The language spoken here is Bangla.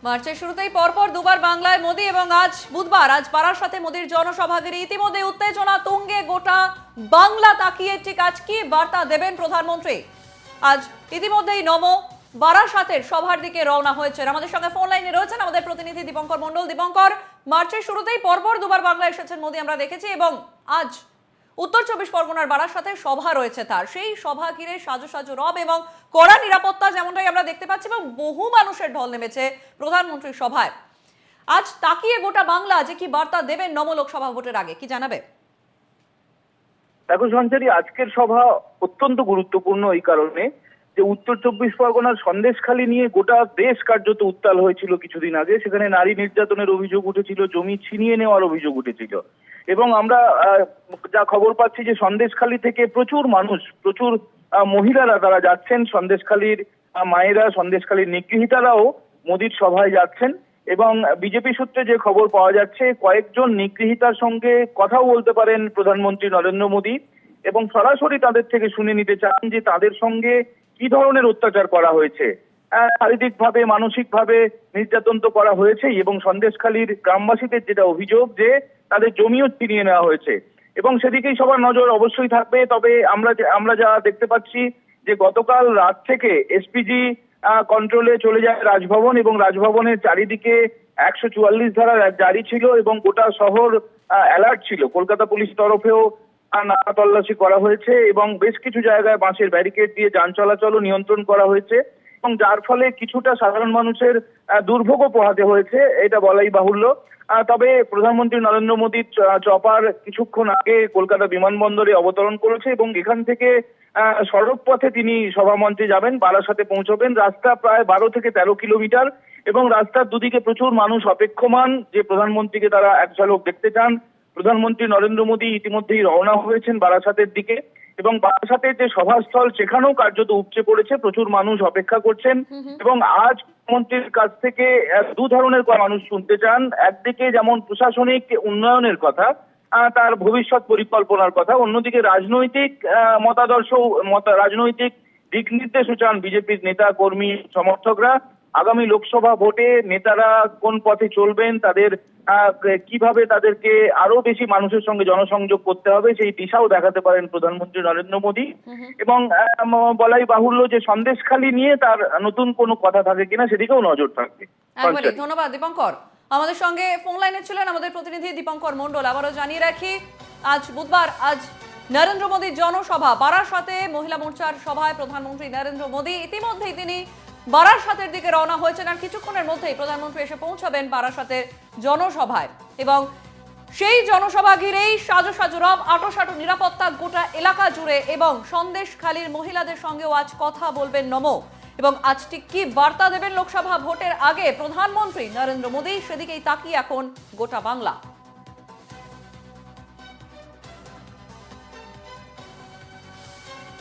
মার্চের শুরুতেই পরপর দুবার বাংলায় মোদি এবং আজ বুধবার বারাসাতে মোদির জনসভাকে ইতিমধ্যে উত্তেজনা তুঙ্গে গোটা বাংলা তাকিয়ে ঠিক আজ কি বার্তা দেবেন প্রধানমন্ত্রী। আজ ইতিমধ্যেই নমো বারাসাতের সভার দিকে রওনা হয়েছে। আমাদের সঙ্গে ফোন লাইনে রয়েছেন আমাদের প্রতিনিধি দীপঙ্কর মণ্ডল। দীপঙ্কর, মার্চের শুরুতেই পরপর দুবার বাংলায় এসেছেন মোদি আমরা দেখেছি এবং আজ উত্তর চব্বিশ পরগনার বারাসাতে সভা রয়েছে তার। সেই সভা ঘিরে সাজো সাজো রব এবং কড়া নিরাপত্তা যেমনটাই আমরা দেখতে পাচ্ছি এবং বহু মানুষের ঢল নেমেছে প্রধানমন্ত্রীর সভায়। আজ তাকিয়ে গোটা বাংলা যে কি বার্তা দেবেন নম লোকসভা ভোটের আগে, কি জানাবে? দেখো সঞ্চারী, আজকের সভা অত্যন্ত গুরুত্বপূর্ণ এই কারণে যে উত্তর চব্বিশ পরগনার সন্দেশখালী নিয়ে গোটা দেশ কার্যত উত্তাল হয়েছিল কিছুদিন আগে। সেখানে নারী নির্যাতনের অভিযোগ উঠেছিল, জমি ছিনিয়ে নেওয়ার অভিযোগ উঠেছিল এবং আমরা যা খবর পাচ্ছি যে সন্দেশখালী থেকে প্রচুর মানুষ, প্রচুর মহিলারা তারা যাচ্ছেন, সন্দেশখালীর মায়েরা, সন্দেশখালীর নিগৃহীতারাও মোদির সভায় যাচ্ছেন এবং বিজেপি সূত্রে যে খবর পাওয়া যাচ্ছে কয়েকজন নিগৃহীতার সঙ্গে কথাও বলতে পারেন প্রধানমন্ত্রী নরেন্দ্র মোদী এবং সরাসরি তাদের থেকে শুনে নিতে চান যে তাদের সঙ্গে কি ধরনের অত্যাচার করা হয়েছে। শারীরিকভাবে, মানসিকভাবে নির্যাতন তো করা হয়েছেই এবং সন্দেশখালীর গ্রামবাসীদের যেটা অভিযোগ যে তাদের জমিও ছিনিয়ে নেওয়া হয়েছে এবং সেদিকেই সবার নজর অবশ্যই থাকবে। তবে আমরা যা দেখতে পাচ্ছি যে গতকাল রাত থেকে এসপিজি কন্ট্রোলে চলে যায় রাজভবন এবং রাজভবনের চারিদিকে 144 ধারা জারি ছিল এবং গোটা শহর অ্যালার্ট ছিল। কলকাতা পুলিশ তরফেও নাকা তল্লাশি করা হয়েছে এবং বেশ কিছু জায়গায় বাঁশের ব্যারিকেড দিয়ে যান চলাচলও নিয়ন্ত্রণ করা হয়েছে এবং যার ফলে কিছুটা সাধারণ মানুষের দুর্ভোগও পোহাতে হয়েছে, এটা বলাই বাহুল্য। তবে প্রধানমন্ত্রী নরেন্দ্র মোদীর চপার কিছুক্ষণ আগে কলকাতা বিমানবন্দরে অবতরণ করেছে এবং এখান থেকে সড়ক পথে তিনি সভামঞ্চে যাবেন, বারাসাতে পৌঁছবেন। রাস্তা প্রায় 12 থেকে 13 কিলোমিটার এবং রাস্তার দুদিকে প্রচুর মানুষ অপেক্ষমান যে প্রধানমন্ত্রীকে তারা এক ঝলক দেখতে চান। প্রধানমন্ত্রী নরেন্দ্র মোদী ইতিমধ্যেই রওনা হয়েছেন বারাসাতের দিকে এবং বারাসাতের যে সভাস্থল সেখানেও কার্যত উপচে পড়েছে, প্রচুর মানুষ অপেক্ষা করছেন এবং আজ মন্ত্রীর কাছ থেকে দু ধরনের মানুষ শুনতে চান। একদিকে যেমন প্রশাসনিক উন্নয়নের কথা, তার ভবিষ্যৎ পরিকল্পনার কথা, অন্যদিকে রাজনৈতিক রাজনৈতিক দিক নির্দেশও চান বিজেপির নেতা কর্মী সমর্থকরা। আগামী লোকসভা ভোটে নেতারা কোন পথে চলবেন, তাদের কিভাবে তাদেরকে আরো বেশি মানুষের সঙ্গে জনসংযোগ করতে হবে সেই দিশাও দেখাতে পারেন প্রধানমন্ত্রী নরেন্দ্র মোদী এবং বলাই বাহুল্য যে সন্দেশখালী নিয়ে তার নতুন কোনো কথা থাকে কিনা সেদিকেও নজর থাকবে। ধন্যবাদ দীপঙ্কর। আমাদের সঙ্গে ফোন লাইনে ছিলেন আমাদের প্রতিনিধি দীপঙ্কর মণ্ডল। আবারও জানিয়ে রাখি আজ বুধবার নরেন্দ্র মোদীর জনসভা বারাসাতে মহিলা মোর্চার সভায় প্রধানমন্ত্রী নরেন্দ্র মোদী ইতিমধ্যেই তিনি বারাসাতের দিকে রওনা হয়েছেন আর কিছুক্ষণের মধ্যেই প্রধানমন্ত্রী এসে পৌঁছাবেন বারাসাতের জনসভায় এবং সেই জনসভা ঘিরেই সাজো সাজো রব, আটোসাটো নিরাপত্তা গোটা এলাকা জুড়ে এবং সন্দেশখালীর মহিলাদের সঙ্গেও আজ কথা বলবেন নমো এবং আজ ঠিক কি বার্তা দেবেন লোকসভা ভোটের আগে প্রধানমন্ত্রী নরেন্দ্র মোদী সেদিকেই তাকিয়ে এখন গোটা বাংলা।